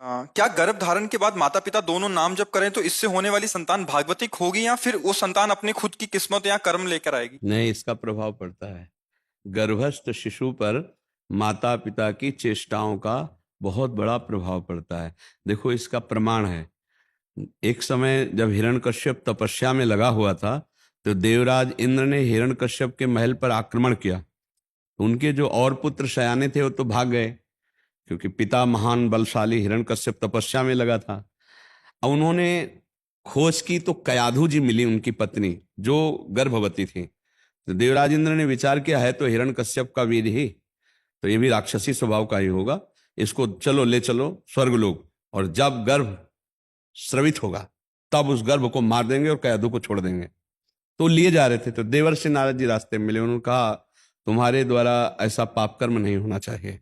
क्या गर्भ धारण के बाद माता पिता दोनों नाम जप करें तो इससे होने वाली संतान भागवतिक होगी या फिर वो संतान अपनी खुद की किस्मत या कर्म लेकर आएगी? नहीं, इसका प्रभाव पड़ता है गर्भस्थ शिशु पर। माता पिता की चेष्टाओं का बहुत बड़ा प्रभाव पड़ता है। देखो, इसका प्रमाण है। एक समय जब हिरण्यकश्यप तपस्या में लगा हुआ था, तो देवराज इंद्र ने हिरण्यकश्यप के महल पर आक्रमण किया। उनके जो और पुत्र शयाने थे वो तो भाग गए, क्योंकि पिता महान बलशाली हिरण्यकश्यप तपस्या में लगा था। अब उन्होंने खोज की तो कयाधु जी मिली, उनकी पत्नी, जो गर्भवती थी। तो देवराज इंद्र ने विचार किया, है तो हिरण्यकश्यप का वीर ही, तो ये भी राक्षसी स्वभाव का ही होगा, इसको चलो ले चलो स्वर्गलोक, और जब गर्भ स्रवित होगा तब उस गर्भ को मार देंगे और कयाधु को छोड़ देंगे। तो लिए जा रहे थे, तो देवर्षि नारद जी रास्ते में मिले। उन्होंने कहा, तुम्हारे द्वारा ऐसा पाप कर्म नहीं होना चाहिए।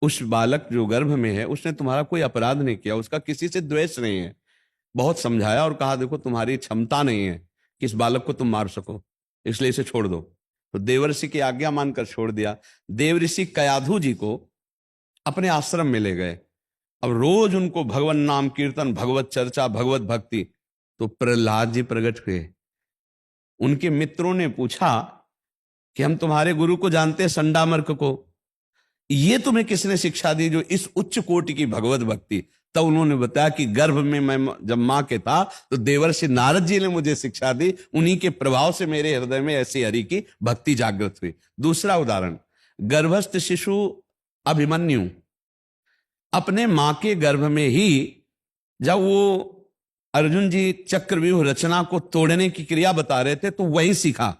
उस बालक जो गर्भ में है उसने तुम्हारा कोई अपराध नहीं किया, उसका किसी से द्वेष नहीं है। बहुत समझाया और कहा, देखो तुम्हारी क्षमता नहीं है कि इस बालक को तुम मार सको, इसलिए इसे छोड़ दो। तो देवर्षि की आज्ञा मानकर छोड़ दिया। देवऋषि कयाधु जी को अपने आश्रम में ले गए। अब रोज उनको भगवान नाम कीर्तन, भगवत चर्चा, भगवत भक्ति। तो प्रहलाद जी प्रकट हुए। उनके मित्रों ने पूछा कि हम तुम्हारे गुरु को जानते हैं, संडामर्क को, ये तुम्हें किसने शिक्षा दी जो इस उच्च कोटि की भगवत भक्ति? तब उन्होंने बताया कि गर्भ में मैं जब मां के था तो देवर्षि नारद जी ने मुझे शिक्षा दी, उन्हीं के प्रभाव से मेरे हृदय में ऐसी हरि की भक्ति जागृत हुई। दूसरा उदाहरण, गर्भस्थ शिशु अभिमन्यु अपने मां के गर्भ में ही, जब वो अर्जुन जी चक्रव्यूह रचना को तोड़ने की क्रिया बता रहे थे, तो वही सीखा।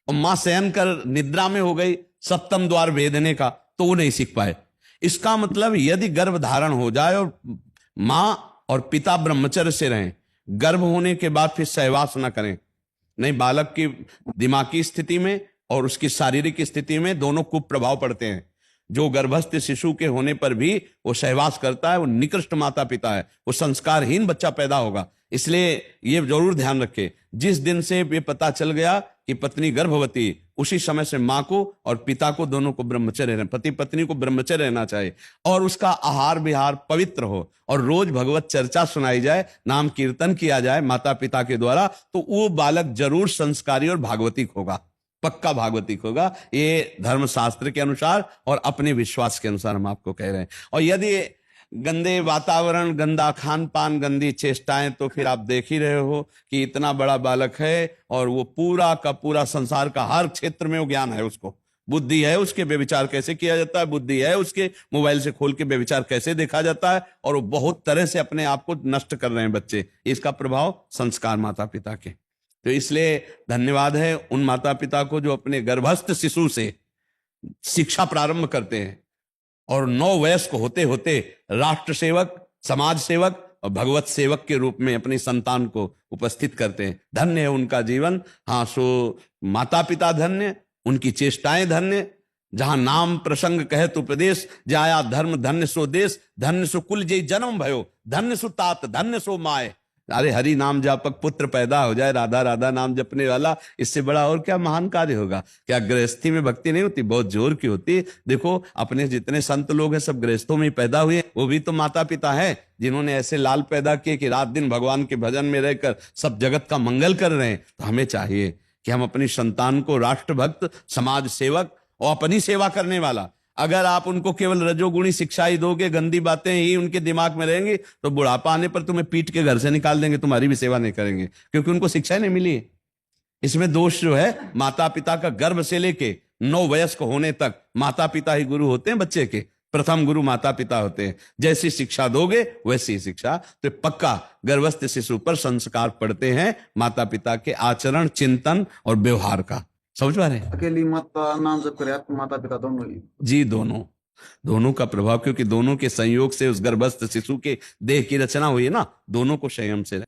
और मां शयन कर निद्रा में हो गई सप्तम द्वार भेदने का, तो वो नहीं सीख पाए। इसका मतलब यदि गर्भ धारण हो जाए और मां और पिता ब्रह्मचर्य से रहें, गर्भ होने के बाद फिर सहवास न करें, नहीं, बालक की दिमागी स्थिति में और उसकी शारीरिक स्थिति में दोनों कुप्रभाव पड़ते हैं। जो गर्भस्थ शिशु के होने पर भी वो सहवास करता है, वो निकृष्ट माता पिता है, वो संस्कारहीन बच्चा पैदा होगा। इसलिए ये जरूर ध्यान रखें, जिस दिन से ये पता चल गया कि पत्नी गर्भवती, उसी समय से मां को और पिता को दोनों को ब्रह्मचर्य रहना, पति पत्नी को ब्रह्मचर्य रहना चाहिए, और उसका आहार विहार पवित्र हो, और रोज भगवत चर्चा सुनाई जाए, नाम कीर्तन किया जाए माता पिता के द्वारा, तो वो बालक जरूर संस्कारी और भागवतिक होगा, पक्का भागवतिक होगा। ये धर्मशास्त्र के अनुसार और अपने विश्वास के अनुसार हम आपको कह रहे हैं। और यदि गंदे वातावरण, गंदा खान पान, गंदी चेष्टाएं, तो फिर आप देख ही रहे हो कि इतना बड़ा बालक है और वो पूरा का पूरा संसार का हर क्षेत्र में वो ज्ञान है, उसको बुद्धि है, उसके व्यभिचार कैसे किया जाता है, बुद्धि है उसके, मोबाइल से खोल के व्यभिचार कैसे देखा जाता है, और वो बहुत तरह से अपने आप को नष्ट कर रहे हैं बच्चे। इसका प्रभाव संस्कार माता पिता के। तो इसलिए धन्यवाद है उन माता पिता को जो अपने गर्भस्थ शिशु से शिक्षा प्रारंभ करते हैं और 9 वयस्क होते होते राष्ट्र सेवक, समाज सेवक और भगवत सेवक के रूप में अपनी संतान को उपस्थित करते हैं। धन्य है उनका जीवन। हाँ, सो माता पिता धन्य, उनकी चेष्टाएं धन्य। जहां नाम प्रसंग कहत उपदेश, जाया धर्म धन्य सो देश, धन्य सो कुल जय जन्म भयो, धन्य सो तात, धन्य सो माए। अरे हरि नाम जापक पुत्र पैदा हो जाए, राधा राधा नाम जपने वाला, इससे बड़ा और क्या महान कार्य होगा? क्या गृहस्थी में भक्ति नहीं होती? बहुत जोर की होती। देखो, अपने जितने संत लोग हैं सब गृहस्थों में ही पैदा हुए, वो भी तो माता पिता हैं जिन्होंने ऐसे लाल पैदा किए कि रात दिन भगवान के भजन में रहकर सब जगत का मंगल कर रहे हैं। तो हमें चाहिए कि हम अपनी संतान को राष्ट्रभक्त, समाज सेवक और अपनी सेवा करने वाला, अगर आप उनको केवल रजोगुणी शिक्षा ही दोगे, गंदी बातें ही उनके दिमाग में रहेंगी, तो बुढ़ापा आने पर तुम्हें पीट के घर से निकाल देंगे, तुम्हारी भी सेवा नहीं करेंगे, क्योंकि उनको शिक्षा ही नहीं मिली है। इसमें दोष जो है, माता पिता का गर्भ से लेके 9 वयस्क होने तक माता पिता ही गुरु होते हैं बच्चे के। प्रथम गुरु माता पिता होते हैं। जैसी शिक्षा दोगे वैसी शिक्षा। तो पक्का गर्भस्थ शिशु पर संस्कार पड़ते हैं माता पिता के आचरण, चिंतन और व्यवहार का। समझ पा रहे हैं? अकेली माता नाम जप करे, माता पिता दोनों ही? जी, दोनों, दोनों का प्रभाव, क्योंकि दोनों के संयोग से उस गर्भस्थ शिशु के देह की रचना हुई है ना, दोनों को संयम से